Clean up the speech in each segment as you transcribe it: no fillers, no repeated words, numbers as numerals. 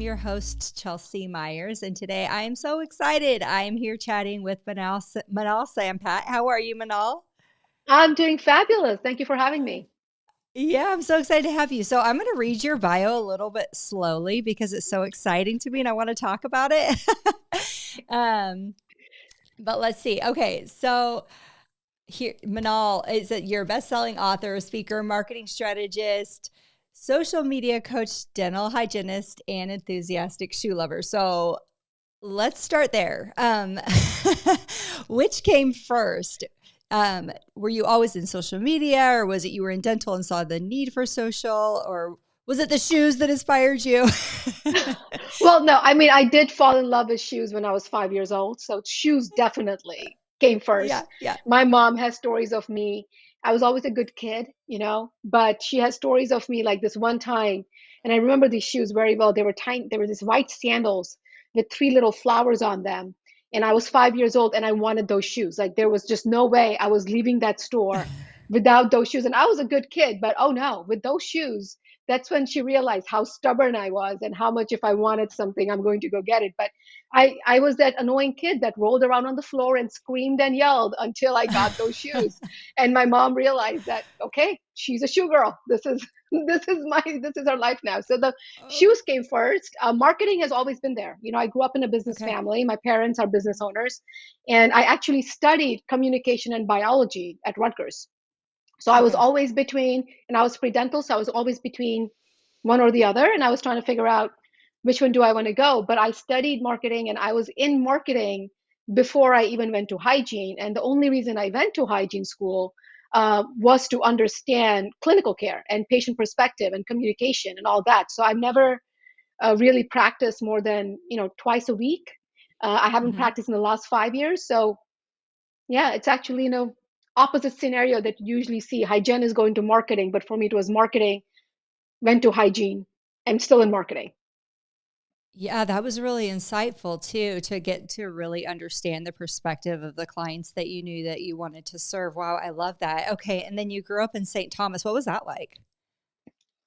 your host, Chelsea Myers, and today I am so excited. I am here chatting with Minal Sampat. How are you, Minal? I'm doing fabulous. Thank you for having me. Yeah, I'm so excited to have you. So, I'm going to read your bio a little bit slowly because it's so exciting to me and I want to talk about it. um, but let's see. Okay, so here, Manal is that you're a best-selling author, speaker, marketing strategist, social media coach, dental hygienist, and enthusiastic shoe lover. So let's start there. Which came first? Were you always in social media, or was it you were in dental and saw the need for social, or was it the shoes that inspired you? Well, no, I mean, I did fall in love with shoes when I was 5 years old. So shoes definitely came Yeah, first. yeah. My mom has stories of me. I was always a good kid, but she has stories of me like this one time. And I remember these shoes very well. They were tiny, they were these white sandals with three little flowers on them. And I was 5 years old and I wanted those shoes. Like there was just no way I was leaving that store without those shoes. And I was a good kid, but oh no, with those shoes, that's when she realized how stubborn I was and how much if I wanted something, I'm going to go get it. But I was that annoying kid that rolled around on the floor and screamed and yelled until I got those shoes. And my mom realized that, okay, she's a shoe girl. This is her life now. So the Oh, shoes came first. Marketing has always been there. I grew up in a business okay. family. My parents are business owners, and I actually studied communication and biology at Rutgers. So I was Okay. always between, and I was pre-dental, so I was always between one or the other, and I was trying to figure out which one do I want to go. But I studied marketing, and I was in marketing before I even went to hygiene. And the only reason I went to hygiene school was to understand clinical care and patient perspective and communication and all that. So I've never really practiced more than twice a week. I haven't Hmm. practiced in the last 5 years, so yeah, it's actually, opposite scenario that you usually see. Hygiene is going to marketing, but for me, it was marketing, went to hygiene. I'm still in marketing. Yeah, that was really insightful too, to get to really understand the perspective of the clients that you knew that you wanted to serve. Wow, I love that. Okay, and then you grew up in St. Thomas. What was that like?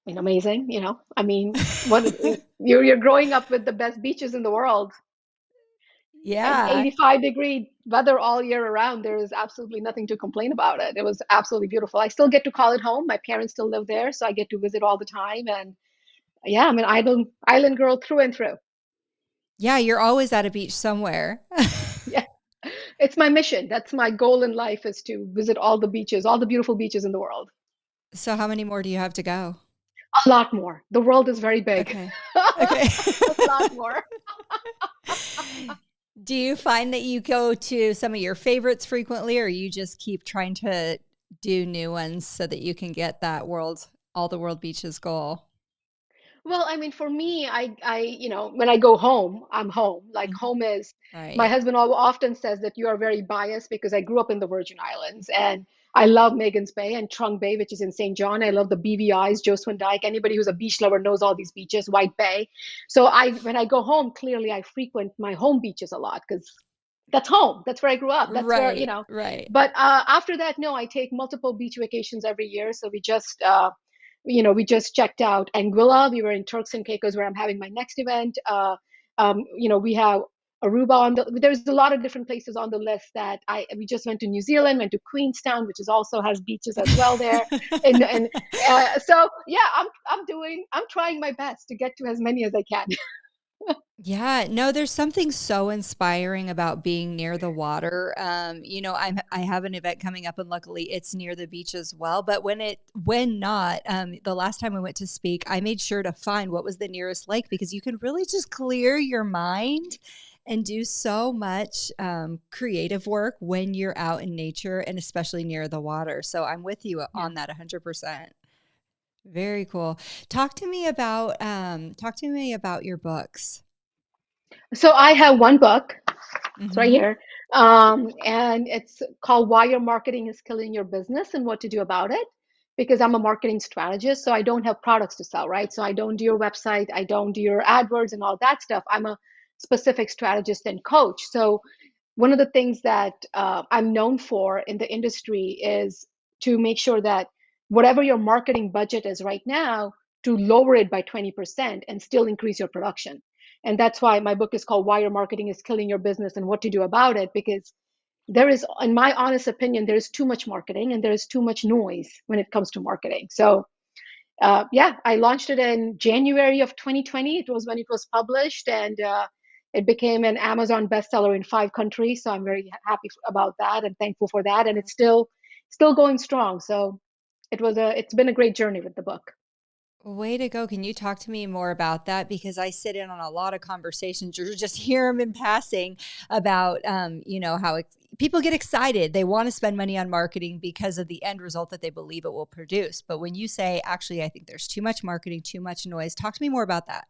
Amazing, I mean, what you're growing up with the best beaches in the world and Yeah. 85-degree weather all year around. There is absolutely nothing to complain about it. It was absolutely beautiful. I still get to call it home. My parents still live there, so I get to visit all the time. And yeah, I'm an island girl through and through. Yeah, you're always at a beach somewhere. Yeah. It's my mission. That's my goal in life is to visit all the beaches, all the beautiful beaches in the world. So how many more do you have to go? A lot more. The world is very big. Okay. Okay. A lot more. Do you find that you go to some of your favorites frequently, or you just keep trying to do new ones so that you can get that all the world beaches goal? Well, I mean, for me, when I go home, I'm home. Like Mhm. home is, my Right. husband often says that you are very biased because I grew up in the Virgin Islands and I love Magens Bay and Trunk Bay, which is in St. John. I love the BVI's, Josephine Dyke. Anybody who's a beach lover knows all these beaches, White Bay. So when I go home, clearly I frequent my home beaches a lot because that's home. That's where I grew up. That's where, Right. Right. but after that, no, I take multiple beach vacations every year. So we just checked out Anguilla. We were in Turks and Caicos where I'm having my next event. We have Aruba there's a lot of different places on the list we just went to New Zealand, went to Queenstown, which is also has beaches as well there. So yeah, I'm trying my best to get to as many as I can. Yeah, no, there's something so inspiring about being near the water. I have an event coming up, and luckily it's near the beach as well. But when not, the last time I went to speak, I made sure to find what was the nearest lake because you can really just clear your mind and do so much creative work when you're out in nature and especially near the water. So I'm with you Yeah. on that 100%. Very cool. Talk to me about your books. So I have one book. It's right Hmm. here. And it's called Why Your Marketing is Killing Your Business and What to Do About It. Because I'm a marketing strategist, so I don't have products to sell, right? So I don't do your website, I don't do your AdWords and all that stuff. I'm a specific strategist and coach. So one of the things that I'm known for in the industry is to make sure that whatever your marketing budget is right now, to lower it by 20% and still increase your production. And that's why my book is called Why Your Marketing is Killing Your Business and What to Do About It, because there is, in my honest opinion, there is too much marketing and there is too much noise when it comes to marketing. So yeah, I launched it in January of 2020. It was when it was published, and it became an Amazon bestseller in 5 countries. So I'm very happy about that and thankful for that. And it's still going strong. So it's been a great journey with the book. Way to go. Can you talk to me more about that? Because I sit in on a lot of conversations or just hear them in passing about, how people get excited. They want to spend money on marketing because of the end result that they believe it will produce. But when you say, actually, I think there's too much marketing, too much noise, talk to me more about that.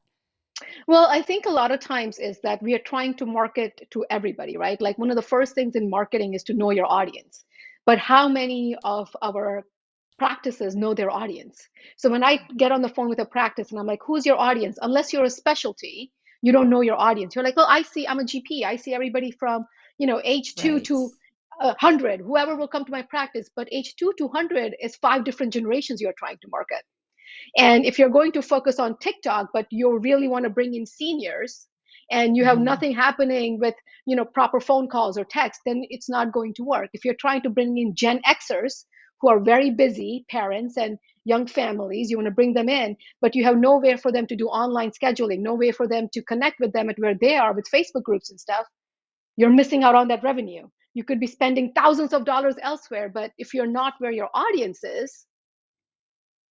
Well, I think a lot of times is that we are trying to market to everybody, right? Like one of the first things in marketing is to know your audience. But how many of our practices know their audience? So when I get on the phone with a practice and I'm like, who's your audience? Unless you're a specialty, you don't know your audience. You're like, well, I'm a GP. I see everybody from, age 2 Right. to 100, whoever will come to my practice. But age 2 to 100 is 5 different generations you're trying to market. And if you're going to focus on TikTok, but you really want to bring in seniors and you have Hmm. nothing happening with, proper phone calls or text, then it's not going to work. If you're trying to bring in Gen Xers who are very busy, parents and young families, you want to bring them in, but you have no way for them to do online scheduling, no way for them to connect with them at where they are with Facebook groups and stuff, you're missing out on that revenue. You could be spending thousands of dollars elsewhere, but if you're not where your audience is,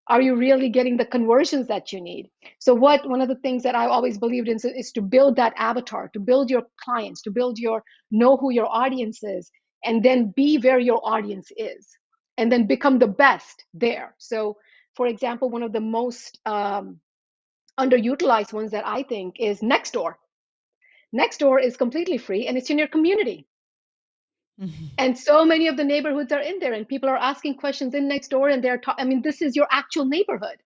are you really getting the conversions that you need? So what one of the things that I always believed in is to build that avatar, to build your clients, to build your know who your audience is, and then be where your audience is, and then become the best there. So for example, one of the most underutilized ones that I think is Nextdoor. Nextdoor is completely free and it's in your community, and so many of the neighborhoods are in there, and people are asking questions in Nextdoor, and I mean, this is your actual neighborhood.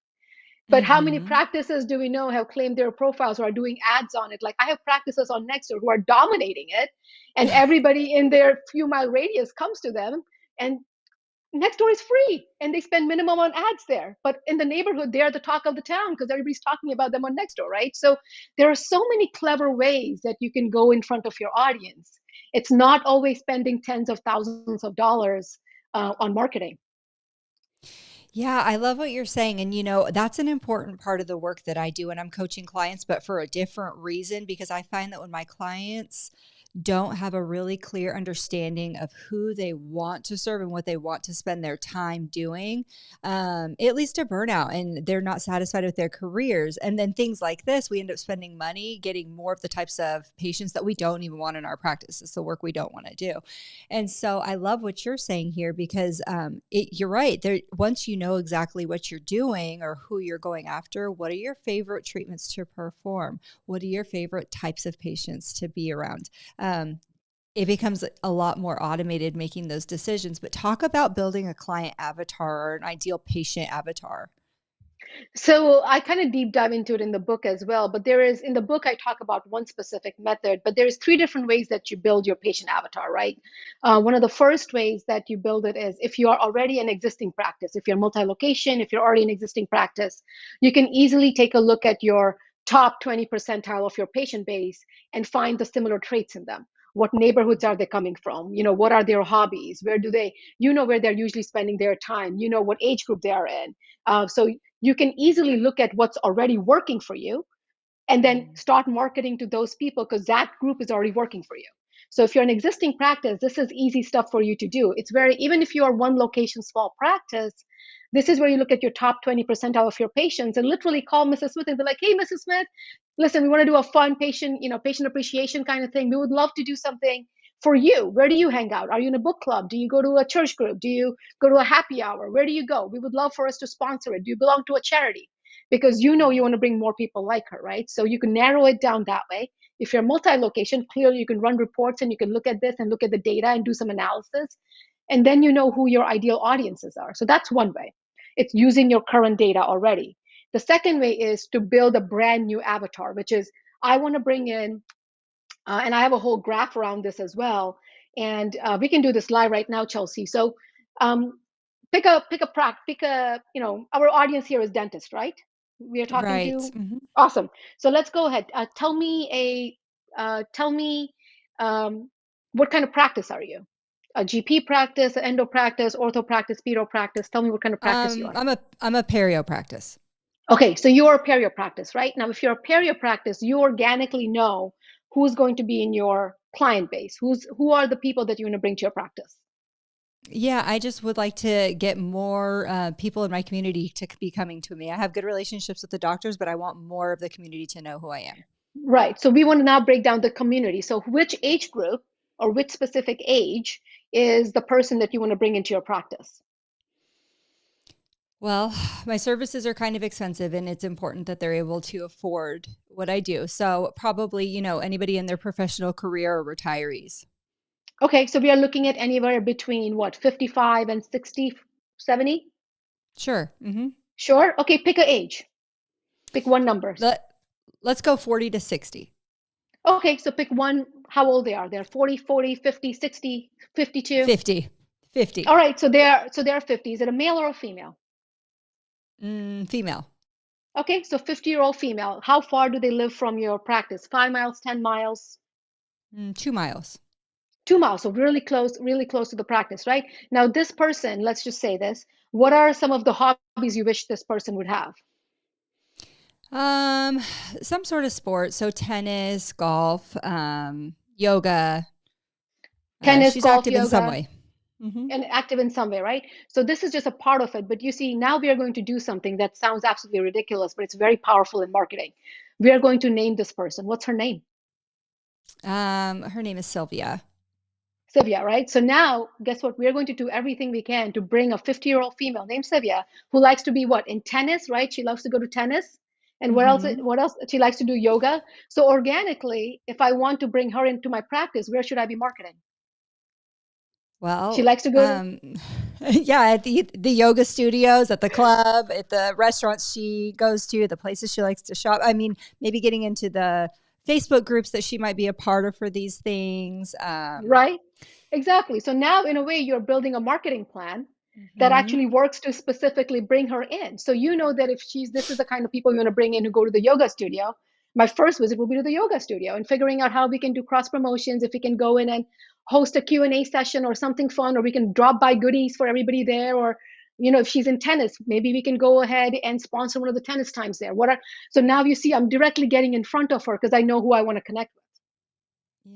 But how many Hmm. practices do we know have claimed their profiles or are doing ads on it? Like I have practices on Nextdoor who are dominating it, and everybody in their few mile radius comes to them. And Nextdoor is free, and they spend minimum on ads there. But in the neighborhood, they are the talk of the town because everybody's talking about them on Nextdoor, right? So there are so many clever ways that you can go in front of your audience. It's not always spending tens of thousands of dollars on marketing. Yeah, I love what you're saying. And, that's an important part of the work that I do when I'm coaching clients, but for a different reason, because I find that when my clients don't have a really clear understanding of who they want to serve and what they want to spend their time doing, it leads to burnout and they're not satisfied with their careers. And then things like this, we end up spending money getting more of the types of patients that we don't even want in our practice. It's the work we don't want to do. And so I love what you're saying here because you're right. There, once you know exactly what you're doing or who you're going after, what are your favorite treatments to perform? What are your favorite types of patients to be around? Um, it becomes a lot more automated making those decisions. But talk about building a client avatar or an ideal patient avatar. So I kind of deep dive into it in the book as well. But there is in the book I talk about one specific method, but there's 3 different ways that you build your patient avatar, right? One of the first ways that you build it is if you are already an existing practice, if you're multi-location, if you're already an existing practice, you can easily take a look at your top 20 percentile of your patient base and find the similar traits in them. What neighborhoods are they coming from? What are their hobbies? Where do they, where they're usually spending their time? What age group they are in? So you can easily look at what's already working for you and then Mhm. start marketing to those people because that group is already working for you. So if you're an existing practice, this is easy stuff for you to do. It's very, even if you are one location small practice, this is where you look at your top 20 percentile of your patients and literally call Mrs. Smith and be like, hey, Mrs. Smith, listen, we want to do a fun patient appreciation kind of thing. We would love to do something for you. Where do you hang out? Are you in a book club? Do you go to a church group? Do you go to a happy hour? Where do you go? We would love for us to sponsor it. Do you belong to a charity? Because you want to bring more people like her, right? So you can narrow it down that way. If you're multi-location, clearly you can run reports and you can look at this and look at the data and do some analysis. And then you know who your ideal audiences are. So that's one way. It's using your current data already. The second way is to build a brand new avatar, which is I want to bring in, and I have a whole graph around this as well. And we can do this live right now, Chelsea. So um, pick a, our audience here is dentist, right? we are talking Right. to? Hmm. Awesome. So let's go ahead. Tell me, what kind of practice are you? A GP practice, an endo practice, ortho practice, pedo practice? Tell me what kind of practice you are. I'm a perio practice. Okay, so you're a perio practice, right? Now, if you're a perio practice, you organically know who's going to be in your client base, who are the people that you're going to bring to your practice. Yeah, I just would like to get more people in my community to be coming to me. I have good relationships with the doctors, but I want more of the community to know who I am. Right. So we want to now break down the community. So which age group or which specific age is the person that you want to bring into your practice? Well, my services are kind of expensive and it's important that they're able to afford what I do. So, probably, anybody in their professional career or retirees. Okay, so we are looking at anywhere between what, 55 and 60, 70? Sure. Sure. Okay, pick a age. Pick one number. Let, let's go 40 to 60. Okay, so pick one, how old they are. They're 40, 40, 50, 60, 52. 50. 50. All right, so they are 50. Is it a male or a female? Female. Okay, so 50-year-old female. How far do they live from your practice? 5 miles, 10 miles? 2 miles. 2 miles, so really close to the practice, right? Now, this person, let's just say this, what are some of the hobbies you wish this person would have? Um, some sort of sport. So, tennis, golf, yoga. Tennis, She's golf, active in some yoga, way. Hmm. and active in some way, right? So this is just a part of it. But you see, now we are going to do something that sounds absolutely ridiculous, but it's very powerful in marketing. We are going to name this person. What's her name? Her name is Sylvia. Sylvia, right? So now, guess what? We're going to do everything we can to bring a 50-year-old female named Sylvia who likes to be what? In tennis, right? She loves to go to tennis. And where else? Hmm. What else? She likes to do yoga. So organically, if I want to bring her into my practice, where should I be marketing? She Well, likes to go to, yeah, at the yoga studios, at the club, at the restaurants she goes to, the places she likes to shop. I mean, maybe getting into the Facebook groups that she might be a part of for these things. right? Exactly. So now, in a way, you're building a marketing plan that Hmm. actually works to specifically bring her in. So you know that if this is the kind of people you want to bring in who go to the yoga studio, my first visit will be to the yoga studio and figuring out how we can do cross promotions, if we can go in and host a Q&A session or something fun, or we can drop by goodies for everybody there, or if she's in tennis, maybe we can go ahead and sponsor one of the tennis times there. So now you see I'm directly getting in front of her because I know who I want to connect with.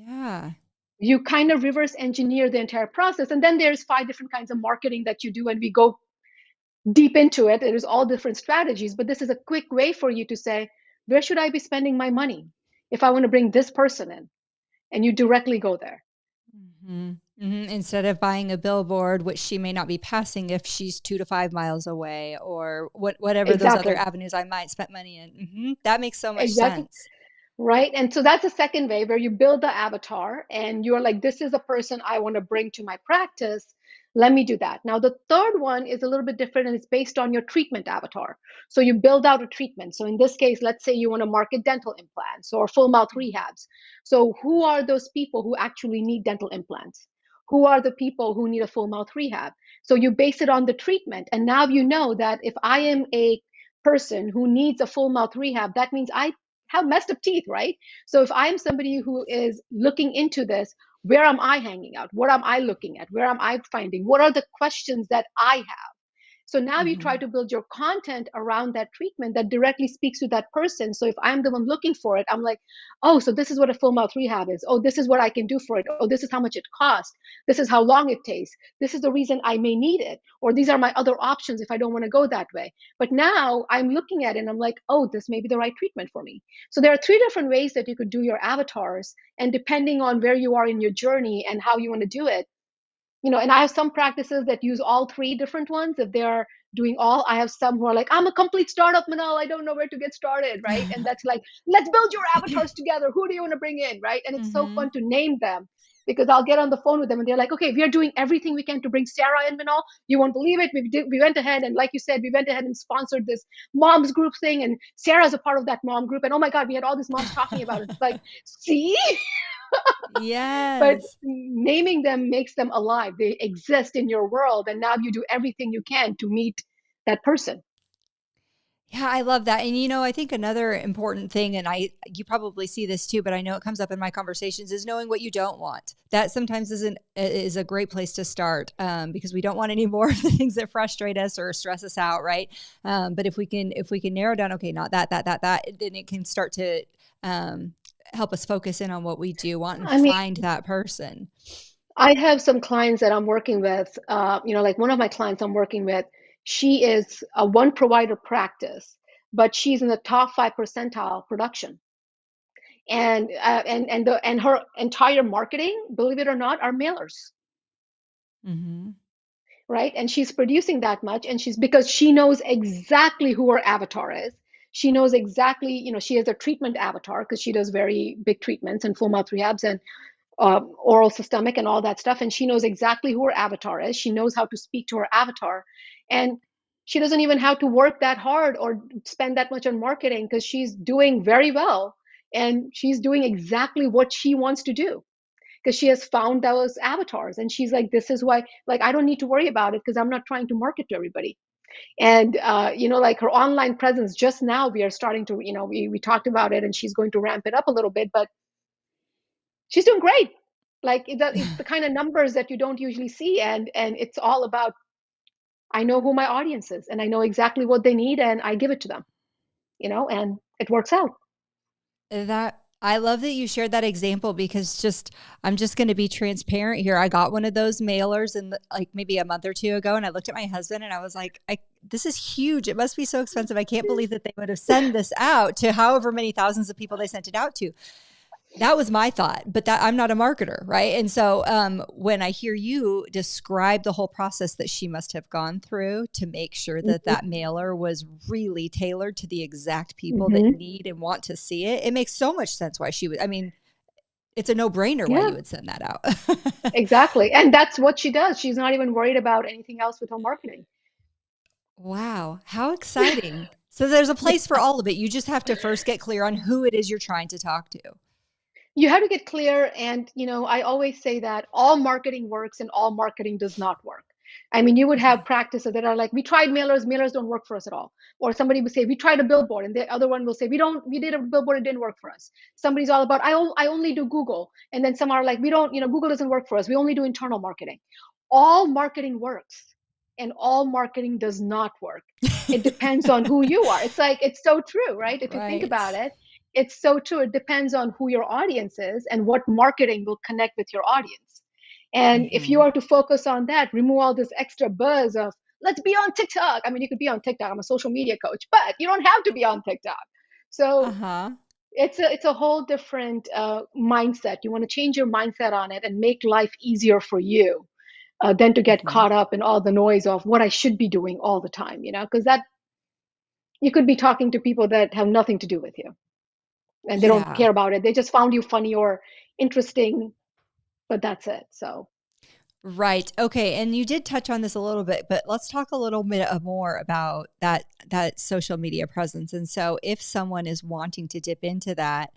Yeah. You kind of reverse engineer the entire process, and then there's 5 different kinds of marketing that you do, and we go deep into it. There's all different strategies, but this is a quick way for you to say, where should I be spending my money if I want to bring this person in? And you directly go there. Instead of buying a billboard, which she may not be passing if she's 2 to 5 miles away, or whatever those other Exactly. avenues I might spend money in. That makes so much Exactly. sense. Right. And so that's the second way where you build the avatar and you're like, this is a person I want to bring to my practice. Let me do that. Now, the third one is a little bit different and it's based on your treatment avatar. So you build out a treatment. So in this case, let's say you want to market dental implants or full mouth rehabs. So who are those people who actually need dental implants? Who are the people who need a full mouth rehab? So you base it on the treatment. And now you know that if I am a person who needs a full mouth rehab, that means I have messed up teeth, right? So if I'm somebody who is looking into this, where am I hanging out? What am I looking at? Where am I finding? What are the questions that I have? So now you try Hmm. to build your content around that treatment that directly speaks to that person. So if I'm the one looking for it, I'm like, oh, so this is what a full mouth rehab is. Oh, this is what I can do for it. Oh, this is how much it costs. This is how long it takes. This is the reason I may need it. Or these are my other options if I don't want to go that way. But now I'm looking at it and I'm like, oh, this may be the right treatment for me. So there are 3 different ways that you could do your avatars. And depending on where you are in your journey and how you want to do it, and I have some practices that use all 3 different ones. If they're doing all, I have some who are like, I'm a complete startup, Minal, I don't know where to get started, right? And that's like, let's build your avatars together. Who do you want to bring in, right? And it's so Hmm. fun to name them because I'll get on the phone with them and they're like, okay, we are doing everything we can to bring Sarah and Minal. You won't believe it. We went ahead and, like you said, we went ahead and sponsored this moms group thing, and Sarah's a part of that mom group. And oh my God, we had all these moms talking about it. It's like, see, but Yes. naming them makes them alive. They exist in your world, and now you do everything you can to meet that person. Yeah, I love that. And I think another important thing, and you probably see this too, but I know it comes up in my conversations, is knowing what you don't want. That sometimes is a great place to start, because we don't want any more of the things that frustrate us or stress us out, right? But if we can narrow down, okay, not that, that, that, that, then it can start to um, help us focus in on what we do want and I mean, find that person. I have some clients that I'm working with, like one of my clients I'm working with, she is a one provider practice, but she's in the top 5 percentile production. And her entire marketing, believe it or not, are mailers, Hmm. right? And she's producing that much, and she's because she knows exactly who her avatar is. She knows exactly, she has a treatment avatar because she does very big treatments and full mouth rehabs and oral systemic and all that stuff. And she knows exactly who her avatar is. She knows how to speak to her avatar. And she doesn't even have to work that hard or spend that much on marketing because she's doing very well. And she's doing exactly what she wants to do because she has found those avatars. And she's like, this is why, like, I don't need to worry about it because I'm not trying to market to everybody. And, like her online presence, just now we are starting to, we talked about it and she's going to ramp it up a little bit, but she's doing great. Like it's the kind of numbers that you don't usually see, and it's all about I know who my audience is, and I know exactly what they need, and I give it to them, and it works out. That I love that you shared that example because I'm just going to be transparent here. I got one of those mailers like maybe a month or two ago, and I looked at my husband and I was like, this is huge. It must be so expensive. I can't believe that they would have sent this out to however many thousands of people they sent it out to. That was my thought, but that I'm not a marketer, right? And so when I hear you describe the whole process that she must have gone through to make sure that Hmm. that mailer was really tailored to the exact people that Hmm. need and want to see it, it makes so much sense why she would. I mean, it's a no brainer why Yeah, you would send that out. exactly. And that's what she does. She's not even worried about anything else with her marketing. Wow, how exciting! So there's a place for all of it. You just have to first get clear on who it is you're trying to talk to. You have to get clear, and I always say that all marketing works and all marketing does not work. I mean, you would have Okay. practices that are like, we tried mailers don't work for us at all. Or somebody would say, we tried a billboard, and the other one will say, we did a billboard, it didn't work for us. Somebody's all about, I only do Google. And then some are like, we don't, Google doesn't work for us, we only do internal marketing. All marketing works and all marketing does not work. It depends on who you are. It's like, it's so true, right? If you think Right. about it, it's so true. It depends on who your audience is and what marketing will connect with your audience. And if you Hmm. are to focus on that, remove all this extra buzz of let's be on TikTok. I mean, you could be on TikTok. I'm a social media coach, but you don't have to be on TikTok. So Uh-huh. it's a whole different mindset. You want to change your mindset on it and make life easier for you than to get Hmm. caught up in all the noise of what I should be doing all the time. Because that you could be talking to people that have nothing to do with you and they don't Yeah. care about it. They just found you funny or interesting, but that's it. So Right. Okay. And you did touch on this a little bit, but let's talk a little bit more about that social media presence. And so, if someone is wanting to dip into that,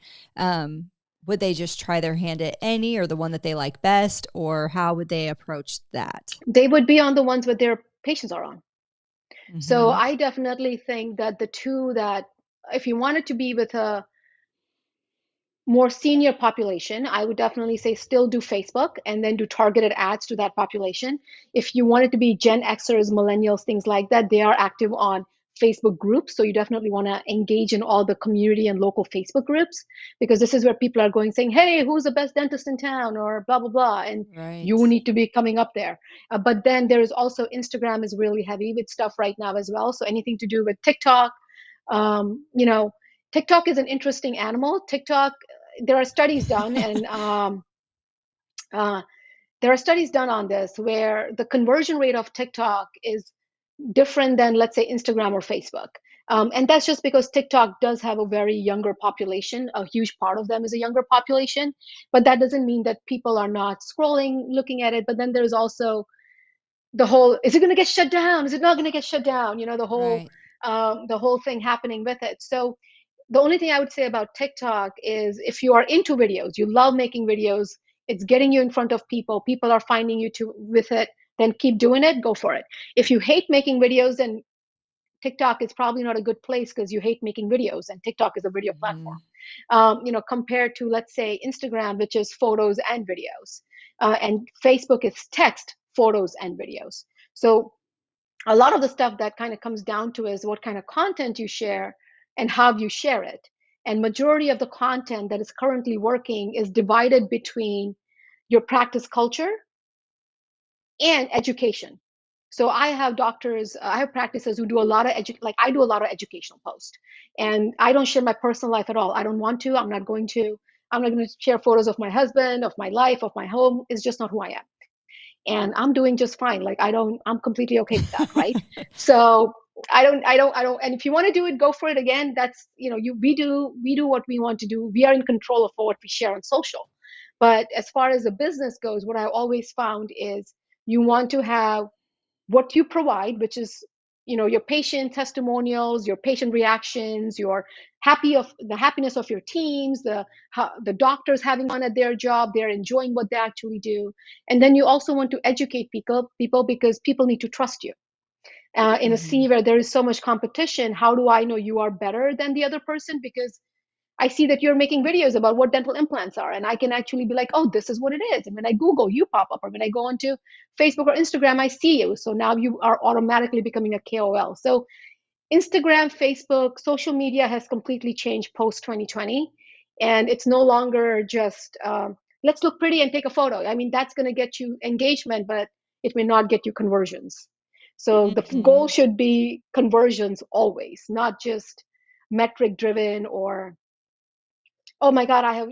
would they just try their hand at any or the one that they like best, or how would they approach that? they would be on the ones that their patients are on. So Hmm. I definitely think that the two that, if you wanted to be with a more senior population, I would definitely say still do Facebook and then do targeted ads to that population. If you wanted to be Gen Xers, millennials, things like that, they are active on Facebook groups. So you definitely want to engage in all the community and local Facebook groups because this is where people are going saying, hey, who's the best dentist in town or blah, blah, blah. And you Right. need to be coming up there. But then there is also Instagram is really heavy with stuff right now as well. So anything to do with TikTok, um, you know, TikTok is an interesting animal. TikTok, there are studies done, and uh, there are studies done on this where the conversion rate of TikTok is different than, let's say, Instagram or Facebook. And that's just because TikTok does have a very younger population. A huge part of them is a younger population, but that doesn't mean that people are not scrolling, looking at it. But then there's also the whole: is it going to get shut down? Is it not going to get shut down? Right. The whole thing happening with it. So the only thing I would say about TikTok is if you are into videos, you love making videos, it's getting you in front of people, people are finding you to with it, then keep doing it, go for it. If you hate making videos, then TikTok is probably not a good place because you hate making videos, and TikTok is a video platform. Mhm. Compared to, let's say, Instagram, which is photos and videos, and Facebook is text, photos, and videos. So a lot of the stuff that kind of comes down to is what kind of content you share and how you share it. And majority of the content that is currently working is divided between your practice culture and education. So I have doctors, I have practices who do a lot of like I do a lot of educational posts, and I don't share my personal life at all. I don't want to. I'm not going to. I'm not going to share photos of my husband, of my life, of my home. It's just not who I am, and I'm doing just fine. Like I'm completely okay with that, right? So I don't. And if you want to do it, go for it. Again, that's we do what we want to do. We are in control of what we share on social. But as far as the business goes, what I always found is you want to have what you provide, which is your patient testimonials, your patient reactions, your happiness of your teams, the doctors having fun at their job, they're enjoying what they actually do. And then you also want to educate people because people need to trust you. In a Mhm. scene where there is so much competition, how do I know you are better than the other person? Because I see that you're making videos about what dental implants are, and I can actually be like, oh, this is what it is. And when I Google, you pop up, or when I go onto Facebook or Instagram, I see you. So now you are automatically becoming a KOL. So Instagram, Facebook, social media has completely changed post 2020, and it's no longer just let's look pretty and take a photo. I mean, that's going to get you engagement, but it may not get you conversions. So the goal Mhm. should be conversions always, not just metric driven or oh my God, I have,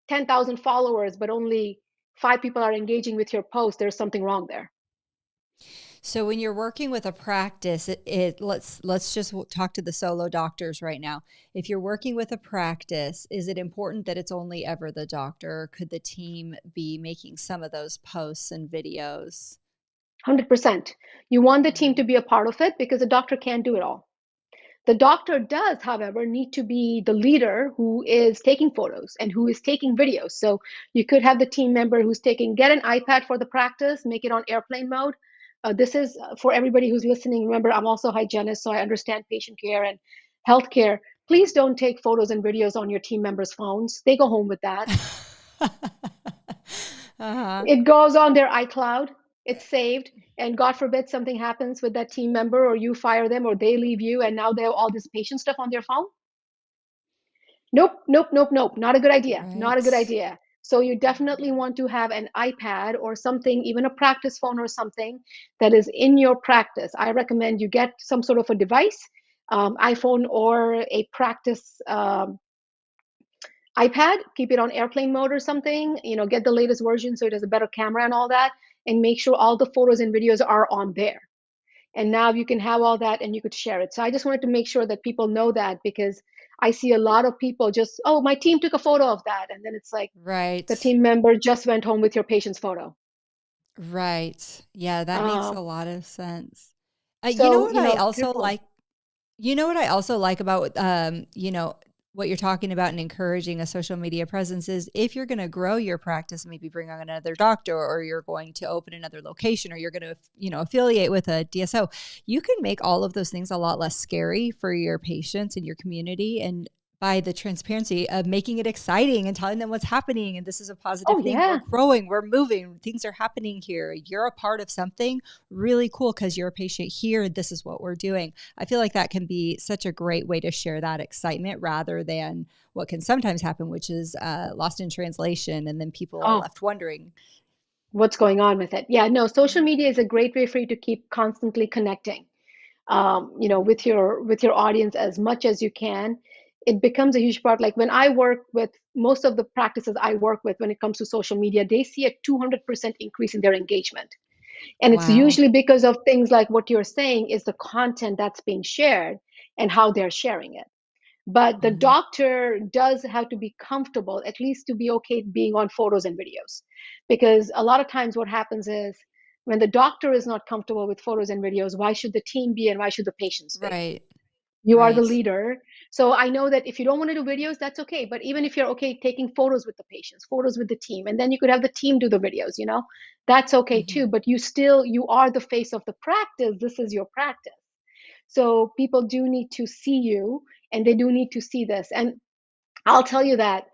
10,000 followers, but only five people are engaging with your post. There's something wrong there. So when you're working with a practice, let's just talk to the solo doctors right now. If you're working with a practice, is it important that it's only ever the doctor? Or could the team be making some of those posts and videos? 100%. You want the team to Mhm. be a part of it because the doctor can't do it all. The doctor does, however, need to be the leader who is taking photos and who is taking videos. So you could have the team member who's get an iPad for the practice, make it on airplane mode. This is for everybody who's listening. Remember, I'm also a hygienist, so I understand patient care and healthcare. Please don't take photos and videos on your team members' phones. They go home with that. Uh-huh. It goes on their iCloud, it's saved, and God forbid something happens with that team member, or you fire them, or they leave you, and now they have all this patient stuff on their phone. Nope, nope, nope, nope. Not a good idea. Not a good Right. idea. So you definitely want to have an iPad or something, even a practice phone or something that is in your practice. I recommend you get some sort of a device, iPhone or a practice iPad, keep it on airplane mode or something, get the latest version so it has a better camera and all that, and make sure all the photos and videos are on there. And now you can have all that and you could share it. So I just wanted to make sure that people know that because I see a lot of people just, oh, my team took a photo of that. And then it's like the Right. team member just went home with your patient's photo. Right. Yeah, that makes a Um, lot of sense. You know so, what I also careful. like? You know what I also like about what you're talking about and encouraging a social media presence is if you're going to grow your practice, maybe bring on another doctor, or you're going to open another location, or you're going to affiliate with a DSO, you can make all of those things a lot less scary for your patients and your community, and by the transparency of making it exciting and telling them what's happening and this is a positive Oh, thing. We're yeah. growing, we're moving, things are happening here. You're a part of something really cool because you're a patient here. This is what we're doing. I feel like that can be such a great way to share that excitement rather than what can sometimes happen, which is lost in translation. And then people are Oh, left wondering. what's going on with it? Yeah, no, social media is a great way for you to keep constantly connecting. With your audience as much as you can. It becomes a huge part. Like when I work with most of the practices I work with when it comes to social media, they see a 200% increase in their engagement. And it's Wow. usually because of things like what you're saying is the content that's being shared and how they're sharing it. But the Mhm. doctor does have to be comfortable, at least to be okay being on photos and videos. Because a lot of times what happens is when the doctor is not comfortable with photos and videos, why should the team be and why should the patients be? Right. You are the Right. leader. So I know that if you don't want to do videos, that's okay. But even if you're okay taking photos with the patients, photos with the team, and then you could have the team do the videos, that's okay too. Mhm. But you are the face of the practice. This is your practice. So people do need to see you, and they do need to see this. And I'll tell you that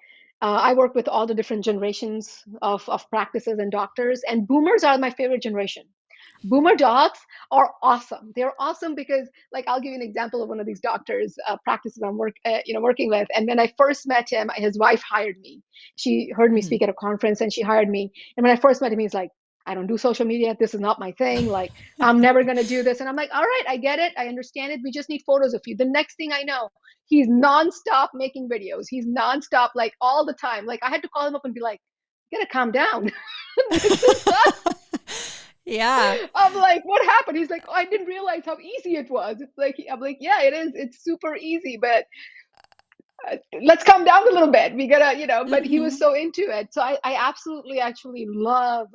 I work with all the different generations of practices and doctors, and boomers are my favorite generation. Boomer docs are awesome. They're awesome because, like, I'll give you an example of one of these doctors' practices I'm working with. And when I first met him, his wife hired me. She heard me Mhm. speak at a conference, and she hired me. And when I first met him, he's like, "I don't do social media. This is not my thing. Like, I'm never gonna do this." And I'm like, "All right, I get it. I understand it. We just need photos of you." The next thing I know, he's nonstop making videos. He's nonstop, like, all the time. Like, I had to call him up and be like, "You gotta calm down. This is not." Yeah. I'm like, "What happened?" He's like, "Oh, I didn't realize how easy it was." It's like, I'm like, "Yeah, it is. It's super easy, but let's calm down a little bit. We gotta, But he was Mhm. so into it. So I absolutely actually love,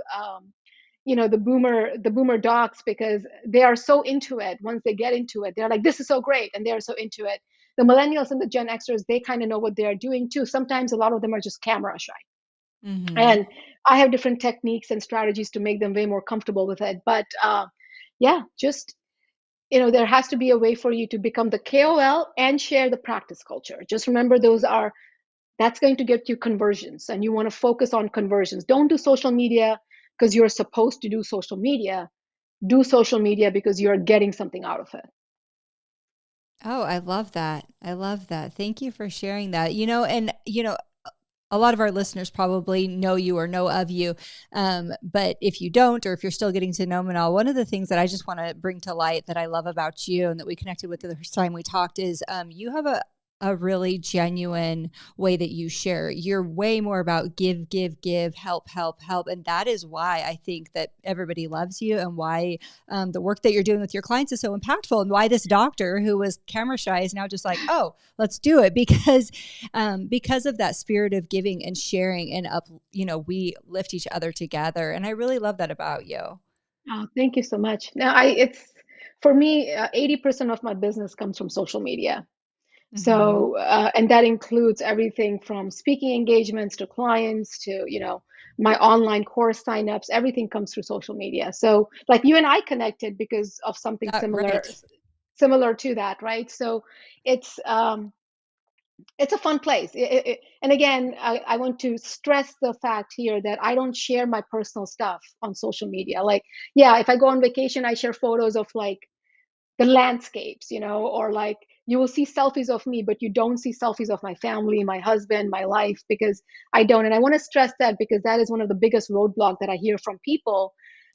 the boomer docs because they are so into it. Once they get into it, they're like, "This is so great," and they're so into it. The millennials and the Gen Xers, they kind of know what they're doing too. Sometimes a lot of them are just camera shy. Mhm. And I have different techniques and strategies to make them way more comfortable with it. But yeah, just there has to be a way for you to become the KOL and share the practice culture. Just remember, that's going to get you conversions, and you want to focus on conversions. Don't do social media because you're supposed to do social media. Do social media because you're getting something out of it. Oh, I love that. I love that. Thank you for sharing that. And a lot of our listeners probably know you or know of you. But if you don't, or if you're still getting to know Manal, one of the things that I just want to bring to light that I love about you and that we connected with the first time we talked is you have a really genuine way that you share. You're way more about give, give, give, help, help, help. And that is why I think that everybody loves you and why the work that you're doing with your clients is so impactful and why this doctor who was camera shy is now just like, oh, let's do it because of that spirit of giving and sharing and we lift each other together. And I really love that about you. Oh, thank you so much. Now, it's for me, 80% of my business comes from social media. Hmm. So, and that includes everything from speaking engagements to clients to, my online course signups. Everything comes through social media. So, like, you and I connected because of something Right. similar to that, right? So, it's um, it's a fun place. And again, I want to stress the fact here that I don't share my personal stuff on social media. Like, yeah, if I go on vacation, I share photos of, like, the landscapes, or, like, you will see selfies of me, but you don't see selfies of my family, my husband, my life, because I don't. And I want to stress that because that is one of the biggest roadblock that I hear from people.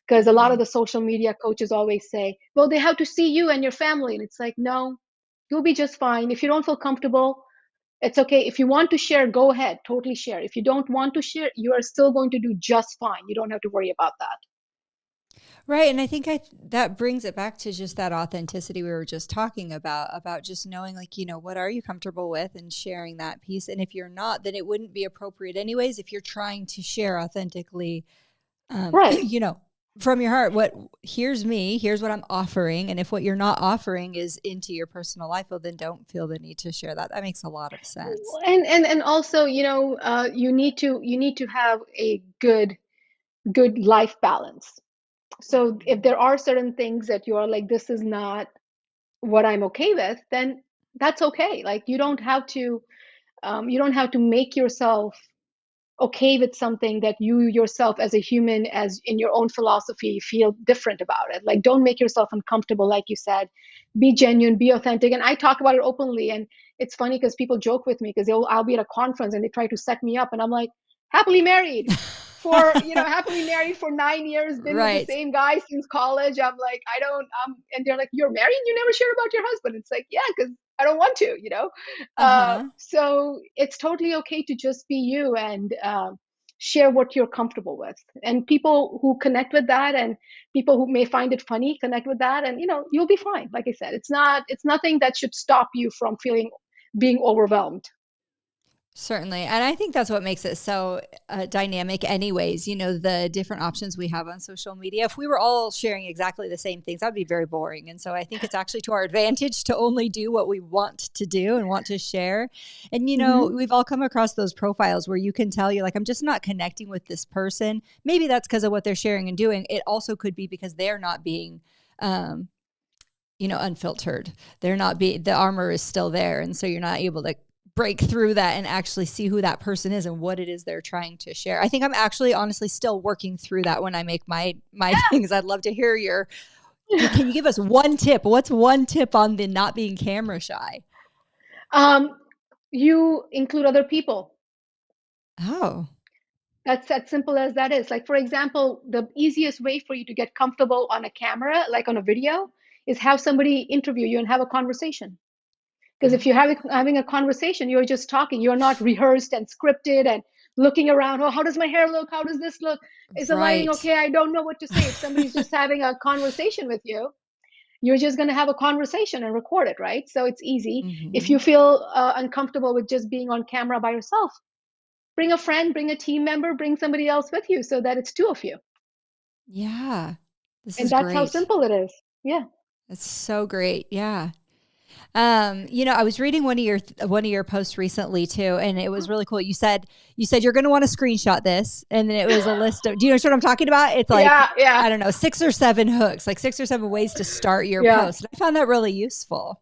Because a lot of Hmm. the social media coaches always say, well, they have to see you and your family. And it's like, no, you'll be just fine. If you don't feel comfortable, it's okay. If you want to share, go ahead, totally share. If you don't want to share, you are still going to do just fine. You don't have to worry about that. Right. And I think that brings it back to just that authenticity we were just talking about just knowing, like, what are you comfortable with and sharing that piece. And if you're not, then it wouldn't be appropriate anyways. If you're trying to share authentically, Right. you know, from your heart, here's me, here's what I'm offering. And if what you're not offering is into your personal life, well, then don't feel the need to share that. That makes a lot of sense. And also, you need to have a good life balance. So if Mhm. there are certain things that you are like, this is not what I'm okay with, then that's okay. Like, you don't have to make yourself okay with something that you yourself as a human, as in your own philosophy, feel different about it. Like, don't make yourself uncomfortable. Like you said, be genuine, be authentic. And I talk about it openly. And it's funny because people joke with me because I'll be at a conference and they try to set me up, and I'm like, happily married happily married for 9 years, been with the Right. same guy since college. I'm like, I don't and they're like, you're married, you never share about your husband. It's like, yeah, because I don't want to. Uh-huh. So it's totally okay to just be you and share what you're comfortable with. And people who connect with that, and people who may find it funny, connect with that, and you'll be fine. Like I said, it's nothing that should stop you from being overwhelmed. Certainly. And I think that's what makes it so dynamic, anyways. The different options we have on social media. If we were all sharing exactly the same things, that'd be very boring. And so I think it's actually to our advantage to only do what we want to do and want to share. And, Hmm. we've all come across those profiles where you can tell you're like, I'm just not connecting with this person. Maybe that's because of what they're sharing and doing. It also could be because they're not being, um, unfiltered. They're not be the armor is still there. And so you're not able to break through that and actually see who that person is and what it is they're trying to share. I think I'm actually honestly still working through that when I make my things. I'd love to hear can you give us one tip? What's one tip on the not being camera shy? Um, you include other people. Oh. That's as simple as that is. Like, for example, the easiest way for you to get comfortable on a camera, like on a video, is have somebody interview you and have a conversation. Because if you're having a conversation, you're just talking. You're not rehearsed and scripted and looking around. Oh, how does my hair look? How does this look? Is the lighting Right. okay? I don't know what to say. If somebody's just having a conversation with you, you're just going to have a conversation and record it, right? So it's easy. If you Hmm. feel uncomfortable with just being on camera by yourself, bring a friend, bring a team member, bring somebody else with you so that it's two of you. Yeah. This And is that's how great. simple it is. Yeah. That's so great. Yeah. I was reading one of your posts recently too, and it was really cool. You said you're going to want to screenshot this, and then it was a list of. Do you know what I'm talking about? It's like Yeah, yeah, I don't know, 6 or 7 hooks, like 6 or 7 ways to start your yeah. post. And I found that really useful.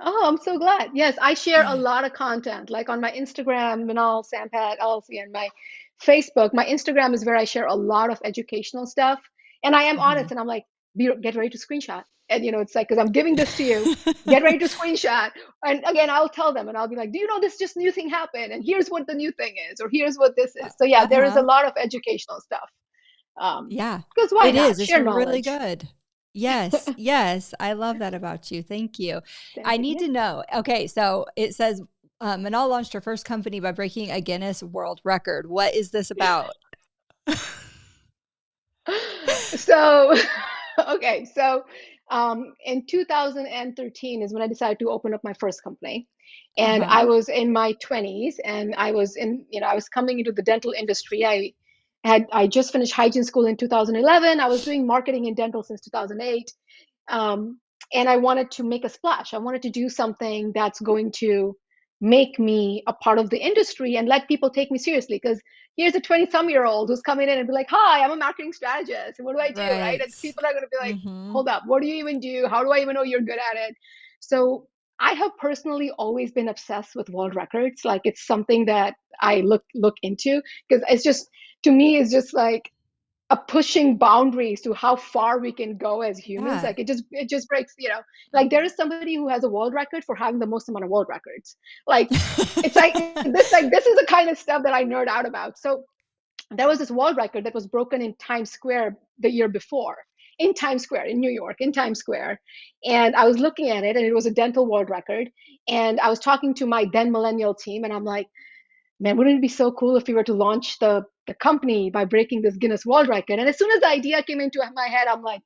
Oh, I'm so glad. Yes, I share a lot of content, like on my Instagram, Minal, Sampat, LLC, and my Facebook. My Instagram is where I share a lot of educational stuff. And I am Hmm. honest, and I'm like, get ready to screenshot. And it's like, because I'm giving this to you, get ready to screenshot. And again, I'll tell them, and I'll be like, do you know this just new thing happened? And here's what the new thing is, or here's what this is. So yeah, there is a Uh-huh. lot of educational stuff. Yeah, Because why it not is. It's share really knowledge? good. Yes, yes. I love that about you. Thank you. Thank I you. need Yeah. to know. Okay, so it says Manal launched her first company by breaking a Guinness World Record. What is this about? So, okay, so in 2013 is when I decided to open up my first company. And I Uh-huh. was in my 20s and I was coming into the dental industry. I just finished hygiene school in 2011. I was doing marketing in dental since 2008. Um, and I wanted to make a splash. I wanted to do something that's going to make me a part of the industry and let people take me seriously. Because here's a 20-some-year-old who's coming in and be like, "Hi, I'm a marketing strategist. What do I do?" Right? Right. And people are going to be like, Mm-hmm. "Hold up, what do you even do? How do I even know you're good at it?" So I have personally always been obsessed with world records. Like it's something that I look into because it's just to me it's just like a pushing boundaries to how far we can go as humans. Yeah. Like it just breaks, like there is somebody who has a world record for having the most amount of world records. Like it's like this is the kind of stuff that I nerd out about. So there was this world record that was broken in Times Square the year before, in Times Square in New York, in Times Square. And I was looking at it and it was a dental world record. And I was talking to my then millennial team and I'm like, man, wouldn't it be so cool if we were to launch the company by breaking this Guinness World Record? And as soon as the idea came into my head, I'm like,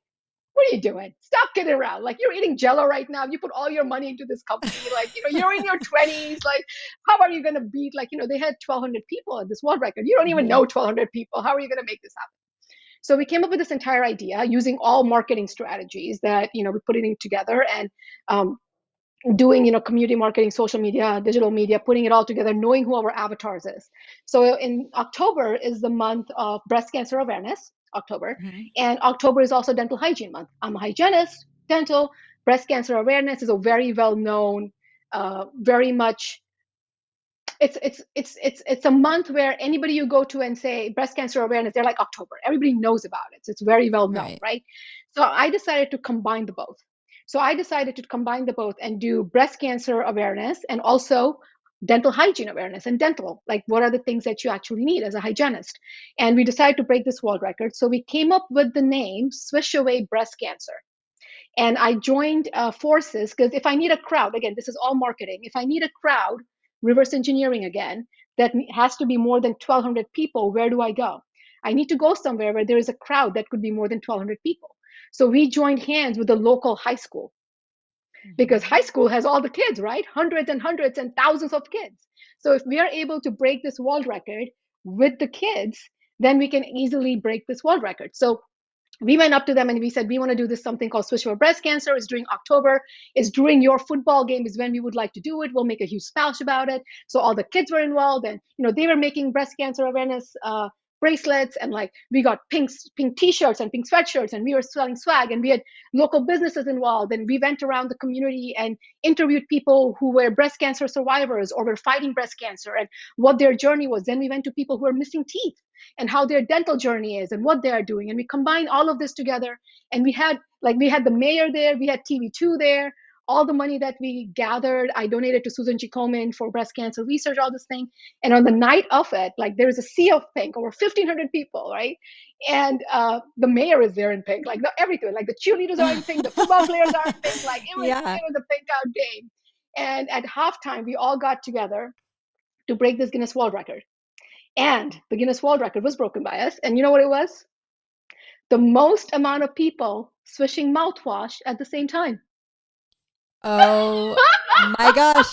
what are you doing? Stop kidding around. Like you're eating Jello right now. You put all your money into this company. Like, you're in your 20s. Like, how are you going to beat, like, they had 1,200 people at this world record. You don't even Hmm. know 1,200 people. How are you going to make this happen? So we came up with this entire idea using all marketing strategies that, we put it together and um, doing community marketing, social media, digital media, putting it all together, knowing who our avatars is. So in October is the month of breast cancer awareness, October. Hmm. And October is also dental hygiene month. I'm a hygienist. Dental breast cancer awareness is a very well known, very much, it's a month where anybody you go to and say breast cancer awareness, they're like October. Everybody knows about it. So it's very well known, Right. right? So I decided to combine the both. So I decided to combine the both and do breast cancer awareness and also dental hygiene awareness and dental, like what are the things that you actually need as a hygienist. And we decided to break this world record. So we came up with the name Swish Away Breast Cancer. And I joined forces because if I need a crowd, again, this is all marketing. If I need a crowd, reverse engineering again, that has to be more than 1,200 people, where do I go? I need to go somewhere where there is a crowd that could be more than 1,200 people. So we joined hands with the local high school because high Hmm. school has all the kids, right? Hundreds and hundreds and thousands of kids. So if we are able to break this world record with the kids, then we can easily break this world record. So we went up to them and we said, we want to do this something called Swish for Breast Cancer. It's during October. It's during your football game is when we would like to do it. We'll make a huge splash about it. So all the kids were involved and, they were making breast cancer awareness bracelets, and like we got pink t-shirts and pink sweatshirts, and we were selling swag, and we had local businesses involved, and we went around the community and interviewed people who were breast cancer survivors or were fighting breast cancer and what their journey was. Then we went to people who are missing teeth and how their dental journey is and what they are doing, and we combined all of this together. And we had the mayor there, we had TV2 there. All the money that we gathered, I donated to Susan G. Komen for breast cancer research, all this thing. And on the night of it, like there was a sea of pink, over 1,500 people, right? And the mayor is there in pink, like everything, like the cheerleaders are in pink, the football players are in pink, like it was Yeah. it was a pink out game. And at halftime, we all got together to break this Guinness World Record. And the Guinness World Record was broken by us. And you know what it was? The most amount of people swishing mouthwash at the same time. Oh my gosh.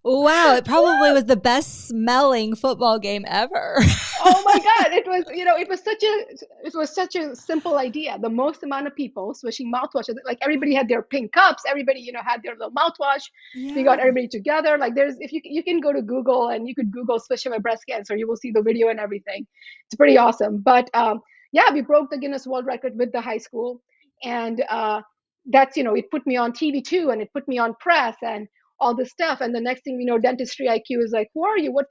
Wow, it probably was the best smelling football game ever. Oh my God. It was such a simple idea. The most amount of people swishing mouthwash. Like everybody had their pink cups. Everybody, had their little mouthwash. We got Yeah. everybody together. Like if you can go to Google and you could Google swishing my breast cancer, you will see the video and everything. It's pretty awesome. But yeah, we broke the Guinness World Record with the high school. And it put me on TV2, and it put me on press and all this stuff. And the next thing we know, Dentistry IQ is like, who are you? What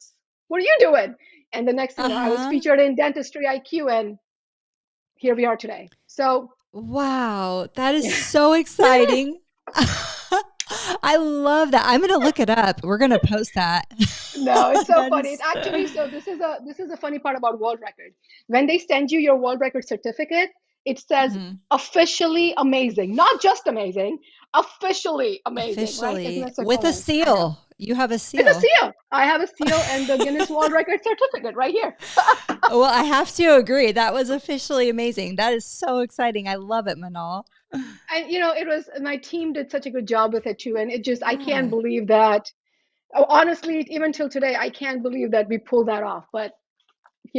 are you doing? And the next thing you know, I was Uh-huh. featured in Dentistry IQ, and here we are today. So, Wow, that is yeah. so exciting. I love that. I'm gonna look it up. We're gonna post that. No, it's so That funny. It's is actually, so this is a funny part about world record. When they send you your world record certificate, it says Mhm. officially amazing, not just amazing, officially amazing, right? Isn't Officially that so with a cool? I know. seal. You have a It's a seal. seal. I have a seal and the Guinness World Record certificate right here. Well, I have to agree. That was officially amazing. That is so exciting. I love it, Manal. And it was, my team did such a good job with it too. And I can't Yeah. believe that. Oh, honestly, even till today, I can't believe that we pulled that off. But